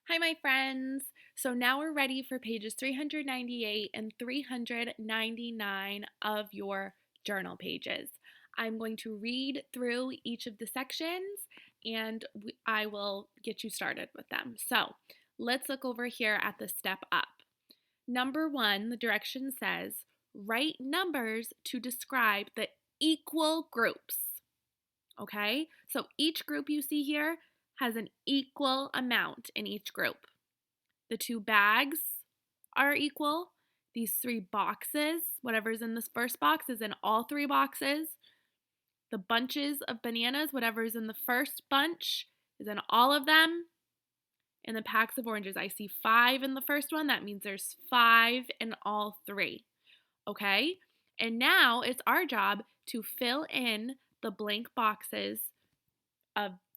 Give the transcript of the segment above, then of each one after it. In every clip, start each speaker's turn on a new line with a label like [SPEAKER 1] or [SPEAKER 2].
[SPEAKER 1] Hi, my friends. So now we're ready for pages 398 and 399 of your journal pages. I'm going to read through each of the sections and I will get you started with them. So let's look over here at the step up. Number 1, the direction says, write numbers to describe the equal groups. Okay, so each group you see here has an equal amount in each group. The 2 bags are equal. These 3 boxes, whatever's in this first box is in all 3 boxes. The bunches of bananas, whatever's in the first bunch is in all of them. And the packs of oranges, I see 5 in the first one. That means there's 5 in all 3. Okay? And now it's our job to fill in the blank boxes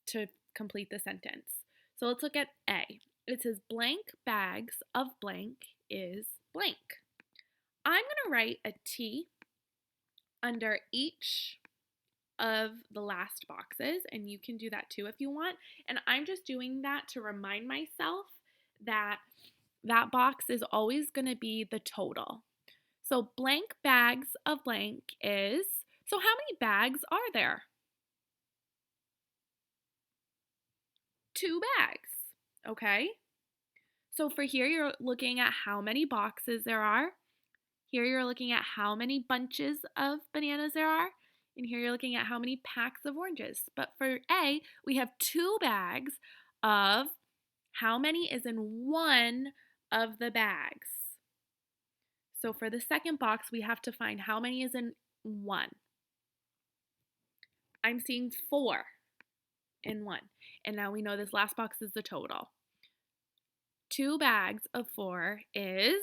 [SPEAKER 1] to complete the sentence. So let's look at A. It says blank bags of blank is blank. I'm going to write a T under each of the last boxes, and you can do that too if you want. And I'm just doing that to remind myself that that box is always going to be the total. So blank bags of blank is, so how many bags are there? 2 bags, okay? So for here, you're looking at how many boxes there are. Here you're looking at how many bunches of bananas there are. And here you're looking at how many packs of oranges. But for A, we have 2 bags of how many is in one of the bags. So for the second box, we have to find how many is in one. I'm seeing 4 in one. And now we know this last box is the total. 2 bags of 4 is,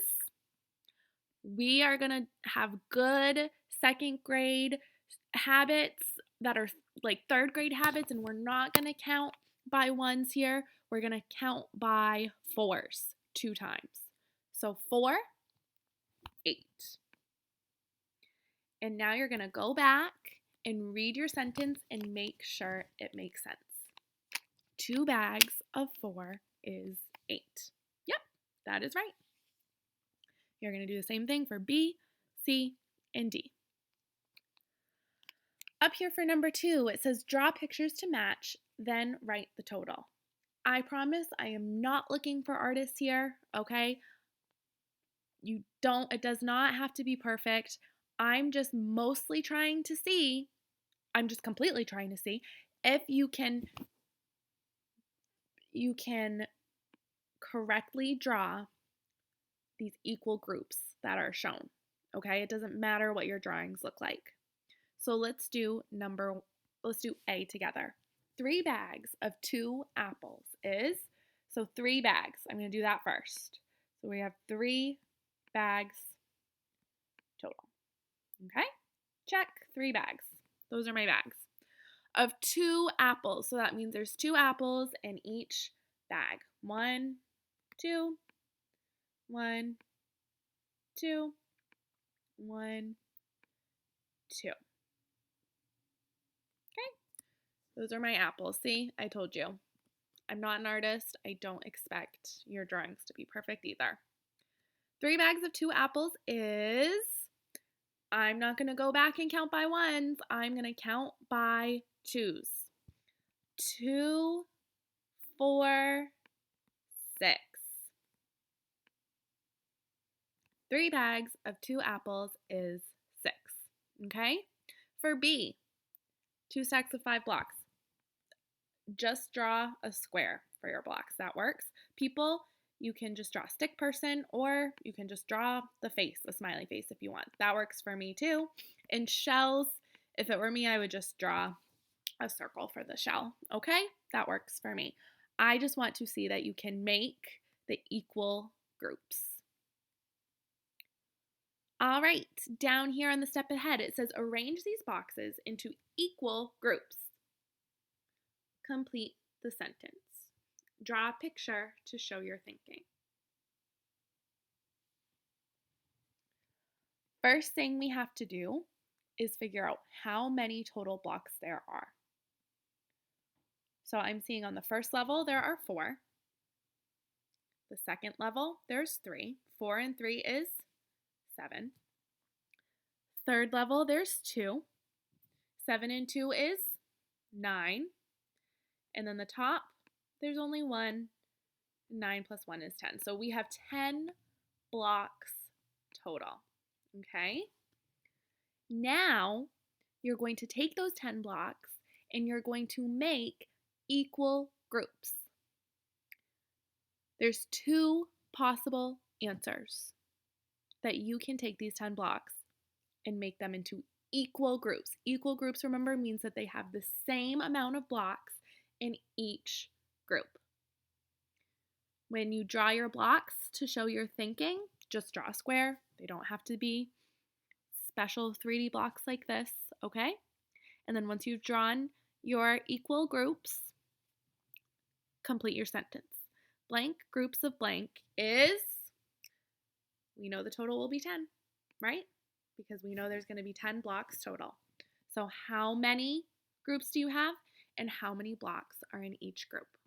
[SPEAKER 1] we are going to have good second grade habits that are like third grade habits, and we're not going to count by ones here. We're going to count by 4s 2 times. So 4, 8. And now you're going to go back and read your sentence and make sure it makes sense. 2 bags of 4 is 8. Yep, that is right. You're going to do the same thing for B, C, and D. Up here for number 2, it says draw pictures to match, then write the total. I promise I am not looking for artists here, okay? It does not have to be perfect. I'm just completely trying to see if you can correctly draw these equal groups that are shown. Okay? It doesn't matter what your drawings look like. So let's do A together. 3 bags of 2 apples is, so 3 bags. I'm going to do that first. So we have 3 bags total. Okay? Check, 3 bags. Those are my bags. Of 2 apples. So that means there's 2 apples in each bag. 1, 2, 1, 2, 1, 2. Okay? Those are my apples. See, I told you. I'm not an artist. I don't expect your drawings to be perfect either. 3 bags of 2 apples is, I'm not going to go back and count by ones. I'm going to count by 2s. 2, 4, 6. 3 bags of 2 apples is 6. Okay? For B, 2 stacks of 5 blocks. Just draw a square for your blocks. That works. People, you can just draw a stick person, or you can just draw the face, a smiley face if you want. That works for me too. In shells, if it were me, I would just draw a circle for the shell. Okay? That works for me. I just want to see that you can make the equal groups. All right, down here on the step ahead, it says arrange these boxes into equal groups. Complete the sentence. Draw a picture to show your thinking. First thing we have to do is figure out how many total blocks there are. So I'm seeing on the first level there are 4. The second level, there's 3. 4 and 3 is 7. Third level, there's 2. 7 and 2 is 9. And then the top, there's only 1. 9 plus 1 is 10. So we have 10 blocks total. Okay? Now, you're going to take those 10 blocks and you're going to make equal groups. There's 2 possible answers that you can take these 10 blocks and make them into equal groups. Equal groups, remember, means that they have the same amount of blocks in each group. When you draw your blocks to show your thinking, just draw a square. They don't have to be special 3D blocks like this, okay? And then once you've drawn your equal groups, complete your sentence. Blank groups of blank is, we know the total will be 10, right? Because we know there's going to be 10 blocks total. So how many groups do you have and how many blocks are in each group?